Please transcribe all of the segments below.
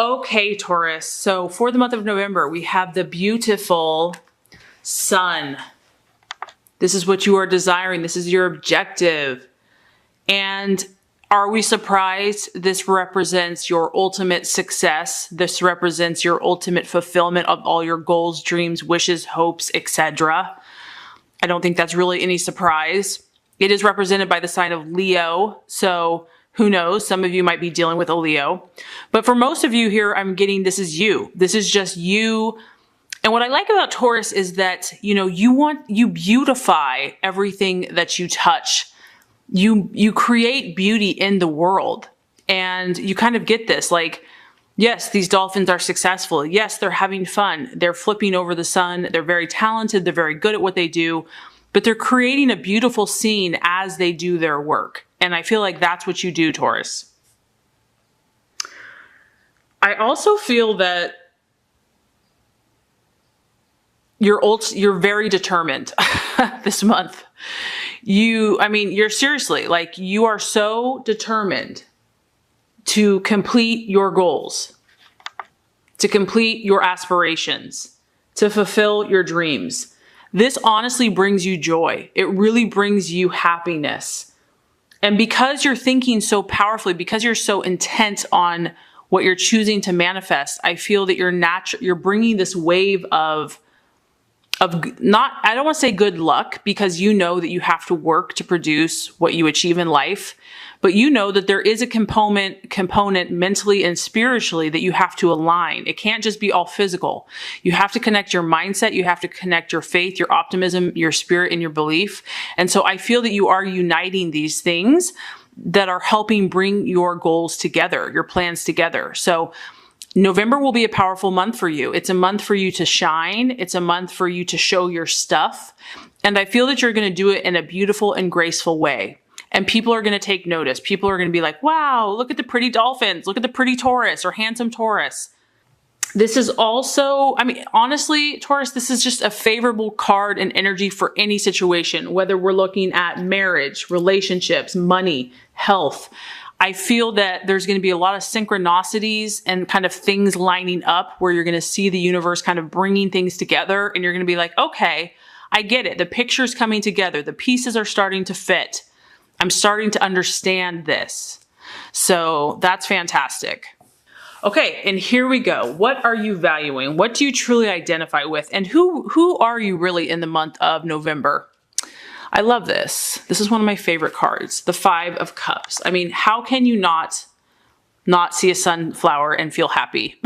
Okay, Taurus. So for the month of November, we have the beautiful sun. This is what you are desiring. This is your objective. And are we surprised? This represents your ultimate success. This represents your ultimate fulfillment of all your goals, dreams, wishes, hopes, etc. I don't think that's really any surprise. It is represented by the sign of Leo. So who knows? Some of you might be dealing with a Leo. But for most of you here, I'm getting this is you. This is just you. And what I like about Taurus is that, you beautify everything that you touch. You create beauty in the world. And you kind of get this, like, yes, these dolphins are successful. Yes, they're having fun. They're flipping over the sun. They're very talented. They're very good at what they do. But they're creating a beautiful scene as they do their work. And I feel like that's what you do, Taurus. I also feel that you're very determined this month. You're seriously, like, you are so determined to complete your goals, to complete your aspirations, to fulfill your dreams. This honestly brings you joy. It really brings you happiness. And because you're thinking so powerfully, because you're so intent on what you're choosing to manifest, I feel that you're bringing this wave of not, I don't want to say good luck, because you know that you have to work to produce what you achieve in life, but you know that there is a component mentally and spiritually that you have to align. It can't just be all physical. You have to connect your mindset. You have to connect your faith, your optimism, your spirit, and your belief. And so I feel that you are uniting these things that are helping bring your goals together, your plans together. So November will be a powerful month for you. It's a month for you to shine. It's a month for you to show your stuff. And I feel that you're going to do it in a beautiful and graceful way. And people are going to take notice. People are going to be like, wow, look at the pretty dolphins. Look at the pretty Taurus or handsome Taurus. This is also, honestly, Taurus, this is just a favorable card and energy for any situation, whether we're looking at marriage, relationships, money, health. I feel that there's going to be a lot of synchronicities and kind of things lining up where you're going to see the universe kind of bringing things together, and you're going to be like, okay, I get it. The picture's coming together. The pieces are starting to fit. I'm starting to understand this. So that's fantastic. Okay, and here we go. What are you valuing? What do you truly identify with? And who are you really in the month of November? I love this. This is one of my favorite cards, the Five of Cups. How can you not see a sunflower and feel happy?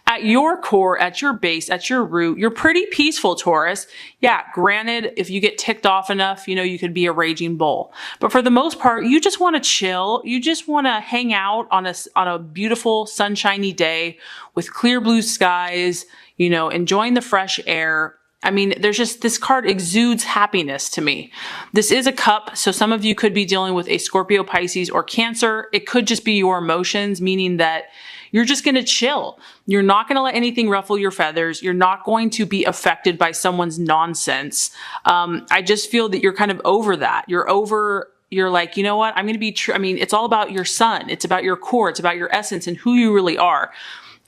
At your core, at your base, at your root, you're pretty peaceful, Taurus. Yeah, granted, if you get ticked off enough, you could be a raging bull. But for the most part, you just want to chill. You just want to hang out on a beautiful, sunshiny day with clear blue skies, enjoying the fresh air. This card exudes happiness to me. This is a cup, so some of you could be dealing with a Scorpio, Pisces, or Cancer. It could just be your emotions, meaning that you're just going to chill. You're not going to let anything ruffle your feathers. You're not going to be affected by someone's nonsense. I just feel that you're kind of over that. You're like, you know what? I'm going to be true. It's all about your sun. It's about your core. It's about your essence and who you really are.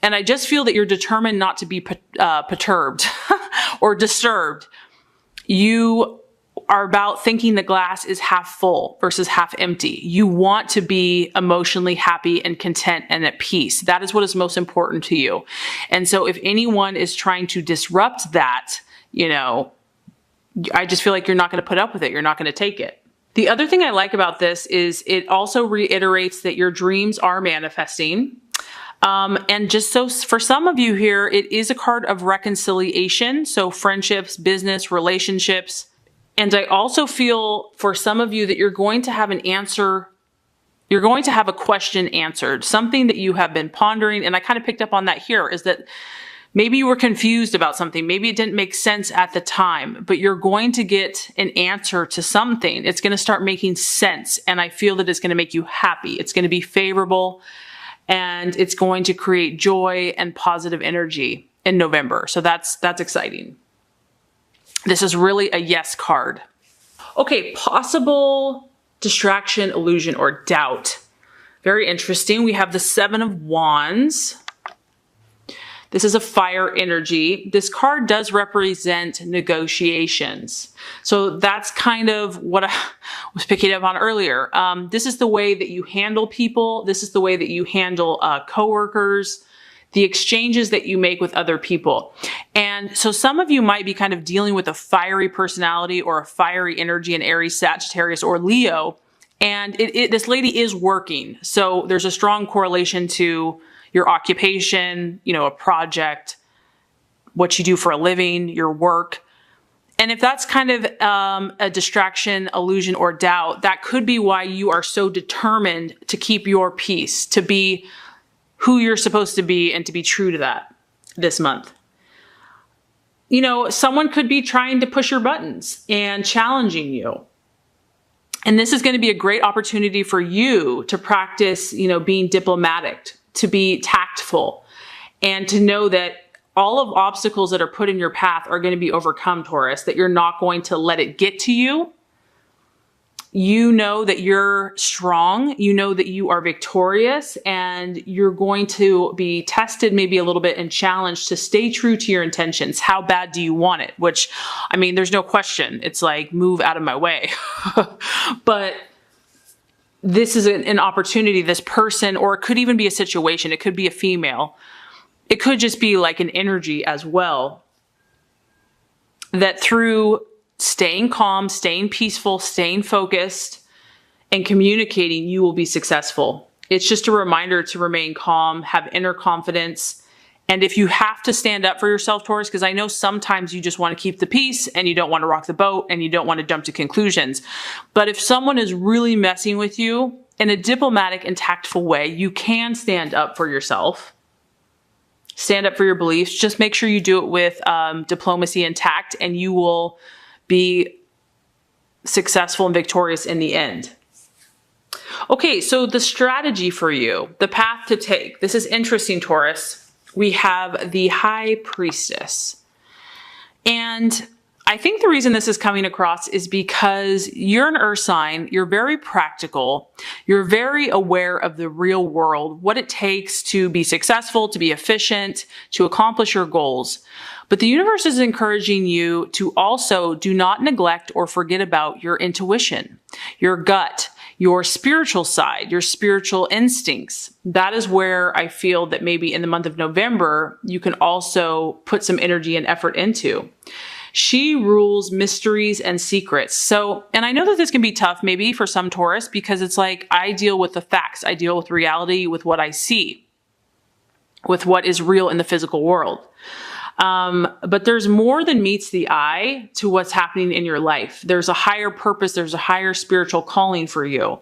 And I just feel that you're determined not to be perturbed or disturbed. You are about thinking the glass is half full versus half empty. You want to be emotionally happy and content and at peace. That is what is most important to you. And so if anyone is trying to disrupt that, I just feel like you're not going to put up with it. You're not going to take it. The other thing I like about this is it also reiterates that your dreams are manifesting. And just so for some of you here, it is a card of reconciliation. So friendships, business, relationships. And I also feel for some of you that you're going to have an answer. You're going to have a question answered, something that you have been pondering. And I kind of picked up on that here, is that maybe you were confused about something. Maybe it didn't make sense at the time, but you're going to get an answer to something. It's going to start making sense. And I feel that it's going to make you happy. It's going to be favorable. And it's going to create joy and positive energy in November. So that's exciting. This is really a yes card. Okay, possible distraction, illusion, or doubt. Very interesting. We have the Seven of Wands. This is a fire energy. This card does represent negotiations. So that's kind of what I was picking up on earlier. This is the way that you handle people. This is the way that you handle coworkers, the exchanges that you make with other people. And so some of you might be kind of dealing with a fiery personality or a fiery energy in Aries, Sagittarius, or Leo. And this lady is working. So there's a strong correlation to your occupation, you know, a project, what you do for a living, your work. And if that's kind of a distraction, illusion, or doubt, that could be why you are so determined to keep your peace, to be who you're supposed to be and to be true to that this month. You know, someone could be trying to push your buttons and challenging you. And this is going to be a great opportunity for you to practice, you know, being diplomatic, to be tactful, and to know that all of obstacles that are put in your path are going to be overcome, Taurus, that you're not going to let it get to you. You know that you're strong, you know that you are victorious, and you're going to be tested maybe a little bit and challenged to stay true to your intentions. How bad do you want it? Which, I mean, there's no question. It's like, move out of my way. But this is an opportunity, this person, or it could even be a situation. It could be a female. It could just be like an energy as well, that through staying calm, staying peaceful, staying focused, and communicating, you will be successful. It's just a reminder to remain calm, have inner confidence. And if you have to stand up for yourself, Taurus, because I know sometimes you just want to keep the peace and you don't want to rock the boat and you don't want to jump to conclusions. But if someone is really messing with you in a diplomatic and tactful way, you can stand up for yourself. Stand up for your beliefs. Just make sure you do it with diplomacy and tact, and you will be successful and victorious in the end. Okay, so the strategy for you, the path to take. This is interesting, Taurus. We have the High Priestess. And I think the reason this is coming across is because you're an earth sign, you're very practical, you're very aware of the real world, what it takes to be successful, to be efficient, to accomplish your goals. But the universe is encouraging you to also do not neglect or forget about your intuition, your gut, your spiritual side, your spiritual instincts. That is where I feel that maybe in the month of November, you can also put some energy and effort into. She rules mysteries and secrets. So, and I know that this can be tough maybe for some Taurus, because it's like, I deal with the facts. I deal with reality, with what I see, with what is real in the physical world. But there's more than meets the eye to what's happening in your life. There's a higher purpose. There's a higher spiritual calling for you.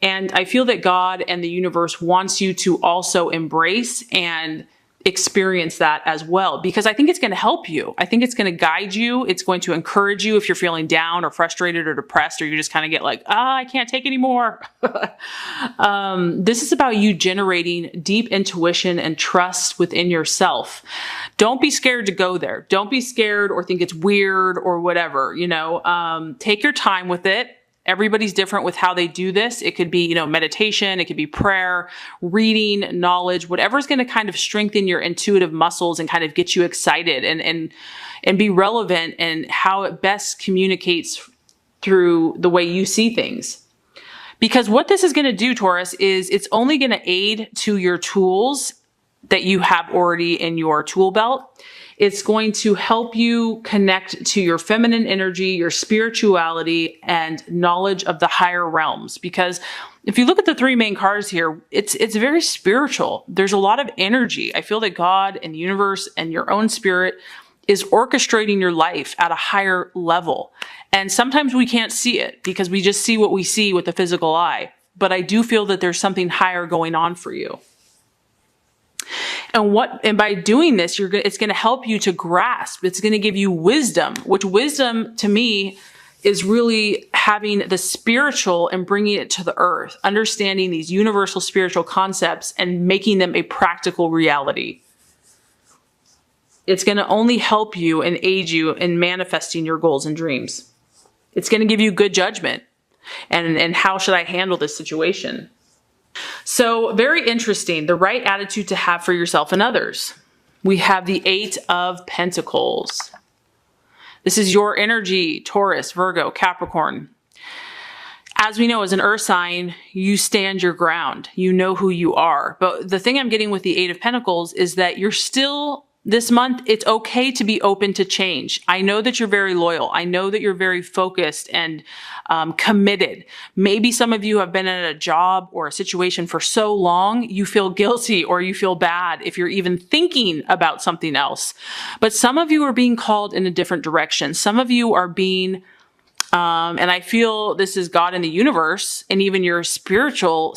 And I feel that God and the universe wants you to also embrace and experience that as well, because I think it's going to help you. I think it's going to guide you. It's going to encourage you if you're feeling down or frustrated or depressed, or you just kind of get like, I can't take anymore. This is about you generating deep intuition and trust within yourself. Don't be scared to go there. Don't be scared or think it's weird or whatever, you know, take your time with it. Everybody's different with how they do this. It could be, you know, meditation, it could be prayer, reading, knowledge, whatever's going to kind of strengthen your intuitive muscles and kind of get you excited and be relevant in how it best communicates through the way you see things. Because what this is going to do, Taurus, is it's only going to aid to your tools that you have already in your tool belt. It's going to help you connect to your feminine energy, your spirituality, and knowledge of the higher realms. Because if you look at the three main cards here, it's very spiritual. There's a lot of energy. I feel that God and the universe and your own spirit is orchestrating your life at a higher level. And sometimes we can't see it because we just see what we see with the physical eye. But I do feel that there's something higher going on for you. And by doing this, it's going to help you to grasp. It's going to give you wisdom, which wisdom to me is really having the spiritual and bringing it to the earth, understanding these universal spiritual concepts and making them a practical reality. It's going to only help you and aid you in manifesting your goals and dreams. It's going to give you good judgment and how should I handle this situation? So very interesting, the right attitude to have for yourself and others. We have the 8 of Pentacles. This is your energy, Taurus, Virgo, Capricorn. As we know, as an earth sign, you stand your ground. You know who you are. But the thing I'm getting with the 8 of Pentacles is that you're still, this month, it's okay to be open to change. I know that you're very loyal. I know that you're very focused and committed. Maybe some of you have been in a job or a situation for so long, you feel guilty or you feel bad if you're even thinking about something else. But some of you are being called in a different direction. Some of you are being and I feel this is God in the universe and even your spiritual,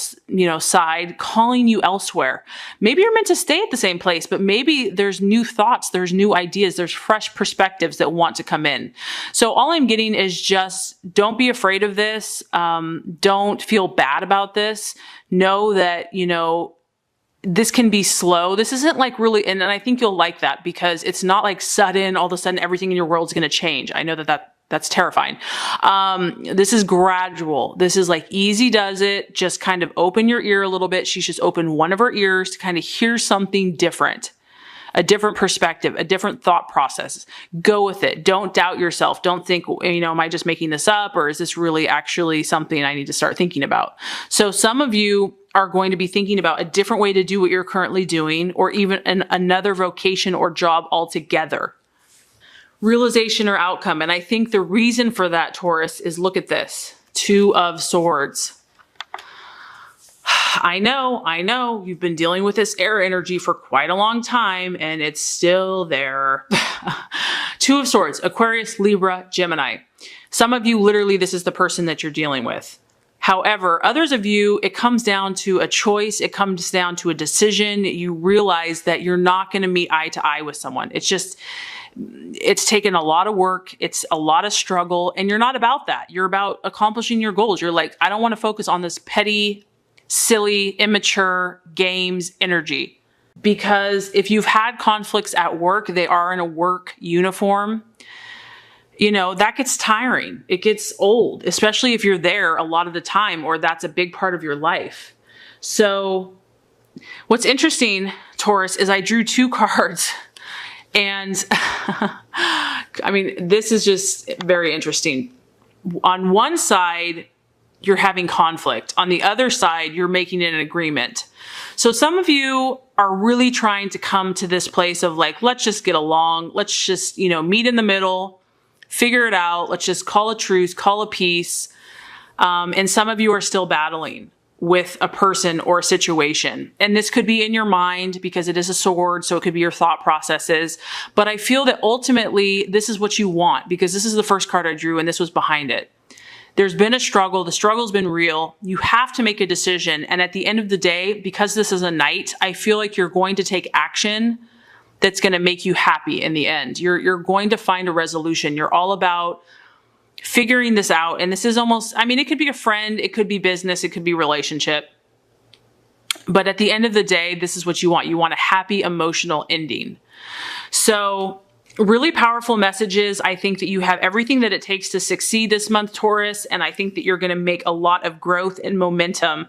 side calling you elsewhere. Maybe you're meant to stay at the same place, but maybe there's new thoughts, there's new ideas, there's fresh perspectives that want to come in. So all I'm getting is just don't be afraid of this. Don't feel bad about this. Know that, this can be slow. This isn't like really, and I think you'll like that because it's not like sudden, all of a sudden everything in your world is going to change. I know that's terrifying. This is gradual. This is like easy does it. Just kind of open your ear a little bit. She's just opened one of her ears to kind of hear something different, a different perspective, a different thought process. Go with it. Don't doubt yourself. Don't think, am I just making this up or is this really actually something I need to start thinking about? So some of you are going to be thinking about a different way to do what you're currently doing or even another vocation or job altogether. Realization or outcome. And I think the reason for that, Taurus, is look at this. 2 of Swords. I know, you've been dealing with this air energy for quite a long time and it's still there. 2 of Swords, Aquarius, Libra, Gemini. Some of you, literally, this is the person that you're dealing with. However, others of you, it comes down to a choice. It comes down to a decision. You realize that you're not going to meet eye to eye with someone. It's taken a lot of work. It's a lot of struggle and you're not about that. You're about accomplishing your goals. You're like, I don't want to focus on this petty, silly, immature games energy. Because if you've had conflicts at work, they are in a work uniform. That gets tiring. It gets old, especially if you're there a lot of the time or that's a big part of your life. So what's interesting, Taurus, is I drew 2 cards. And this is just very interesting. On one side, you're having conflict. On the other side, you're making an agreement. So some of you are really trying to come to this place of like, let's just get along. Let's just, meet in the middle, figure it out. Let's just call a truce, call a peace. And some of you are still battling with a person or a situation. And this could be in your mind because it is a sword. So it could be your thought processes. But I feel that ultimately this is what you want because this is the first card I drew and this was behind it. There's been a struggle. The struggle's been real. You have to make a decision. And at the end of the day, because this is a knight, I feel like you're going to take action that's going to make you happy in the end. You're going to find a resolution. You're all about figuring this out. And this is almost, it could be a friend, it could be business, it could be relationship. But at the end of the day, this is what you want. You want a happy, emotional ending. So really powerful messages. I think that you have everything that it takes to succeed this month, Taurus. And I think that you're going to make a lot of growth and momentum